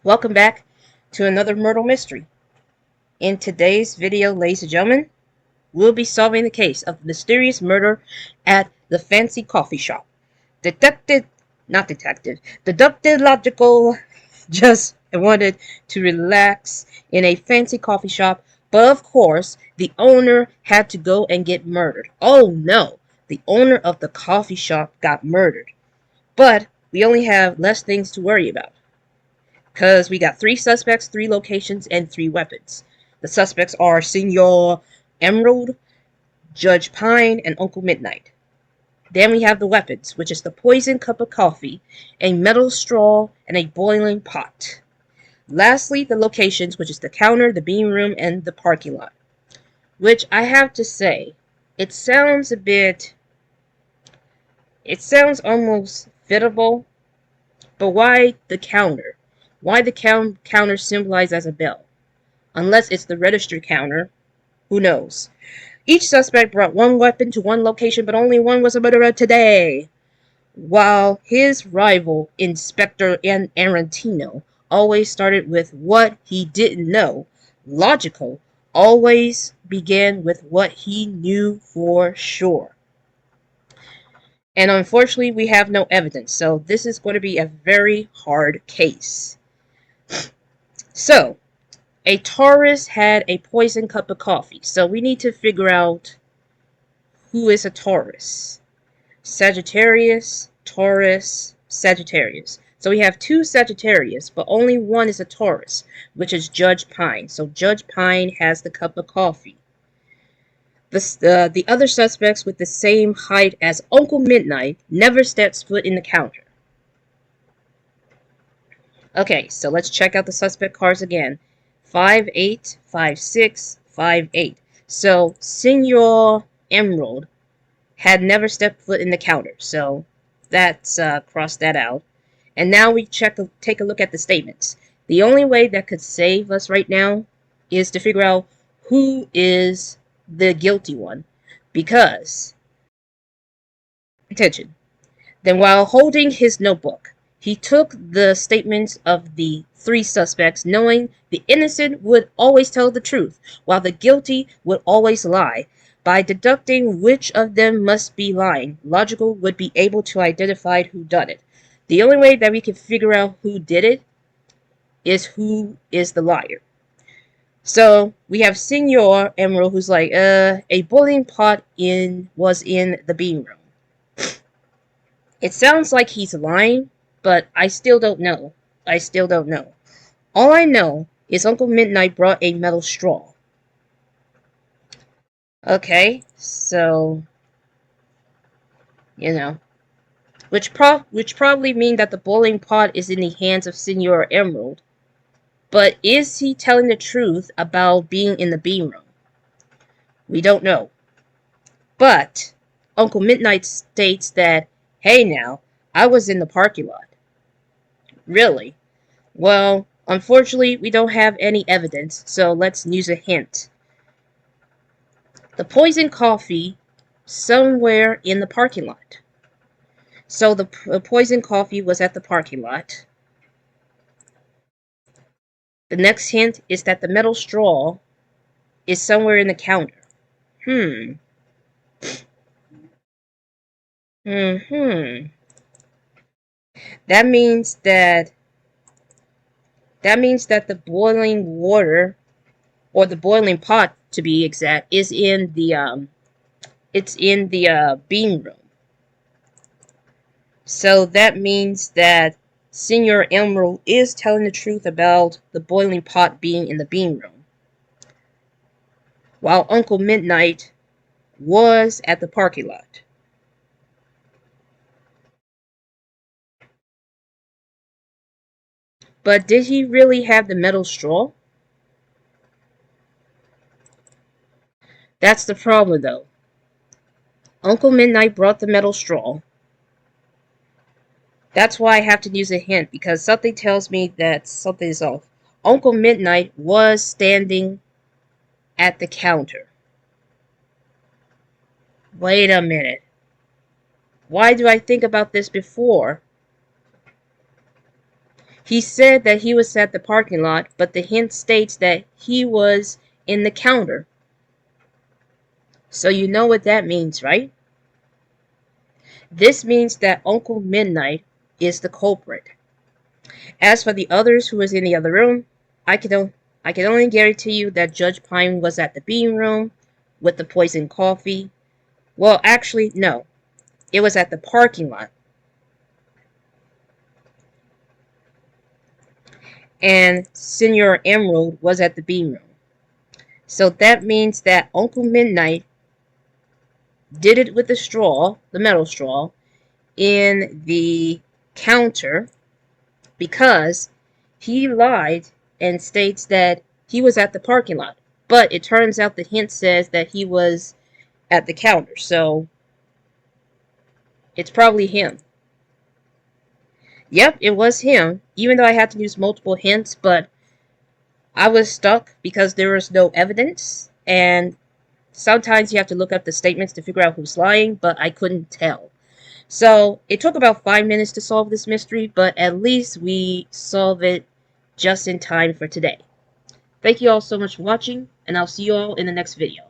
Welcome back to another Murdle mystery. In today's video, ladies and gentlemen, we'll be solving the case of the mysterious murder at the fancy coffee shop. Deductive Logico just wanted to relax in a fancy coffee shop, but of course, the owner had to go and get murdered. Oh no, the owner of the coffee shop got murdered. But we only have less things to worry about. Because we got 3 suspects, 3 locations, and 3 weapons. The suspects are Senor Emerald, Judge Pine, and Uncle Midnight. Then we have the weapons, which is the poisoned cup of coffee, a metal straw, and a boiling pot. Lastly, the locations, which is the counter, the bean room, and the parking lot. Which I have to say, it sounds almost fittable, but why the counter? Why the counter symbolized as a bell? Unless it's the register counter, who knows? Each suspect brought one weapon to one location, but only one was a murderer today. While his rival, Inspector Arantino, always started with what he didn't know, Logico always began with what he knew for sure. And unfortunately, we have no evidence, so this is going to be a very hard case. So, a Taurus had a poisoned cup of coffee, so we need to figure out who is a Taurus. Sagittarius, Taurus, Sagittarius. So we have 2 Sagittarius, but only one is a Taurus, which is Judge Pine. So Judge Pine has the cup of coffee. The other suspects with the same height as Uncle Midnight never stepped foot in the counter. Okay, so let's check out the suspect cards again. 5'8", 5'6", 5'8". So Senor Emerald had never stepped foot in the counter. So that's crossed that out. And now we take a look at the statements. The only way that could save us right now is to figure out who is the guilty one. Because, attention, then while holding his notebook, he took the statements of the 3 suspects, knowing the innocent would always tell the truth, while the guilty would always lie. By deducting which of them must be lying, Logical would be able to identify who done it. The only way that we can figure out who did it is who is the liar. So we have Senor Emerald, who's like, a boiling pot was in the bean room. It sounds like he's lying, but I still don't know. All I know is Uncle Midnight brought a metal straw. Okay, so, which probably means that the boiling pot is in the hands of Senor Emerald. But is he telling the truth about being in the bean room? We don't know. But Uncle Midnight states that, hey now, I was in the parking lot. Really? Well, unfortunately, we don't have any evidence, so let's use a hint. The poisoned coffee somewhere in the parking lot. So the poisoned coffee was at the parking lot. The next hint is that the metal straw is somewhere in the counter. That means that the boiling water, or the boiling pot to be exact, is in the bean room. So that means that Senor Emerald is telling the truth about the boiling pot being in the bean room, while Uncle Midnight was at the parking lot. But did he really have the metal straw? That's the problem, though. Uncle Midnight brought the metal straw. That's why I have to use a hint, because something tells me that something is off. Uncle Midnight was standing at the counter. Wait a minute. Why do I think about this before? He said that he was at the parking lot, but the hint states that he was in the counter. So you know what that means, right? This means that Uncle Midnight is the culprit. As for the others who was in the other room, I can only guarantee you that Judge Pine was at the bean room with the poisoned coffee. Well, actually, no. It was at the parking lot. And Senor Emerald was at the bean room. So that means that Uncle Midnight did it with the straw, the metal straw, in the counter because he lied and states that he was at the parking lot. But it turns out the hint says that he was at the counter, so it's probably him. Yep, it was him, even though I had to use multiple hints, but I was stuck because there was no evidence, and sometimes you have to look up the statements to figure out who's lying, but I couldn't tell. So it took about 5 minutes to solve this mystery, but at least we solved it just in time for today. Thank you all so much for watching, and I'll see you all in the next video.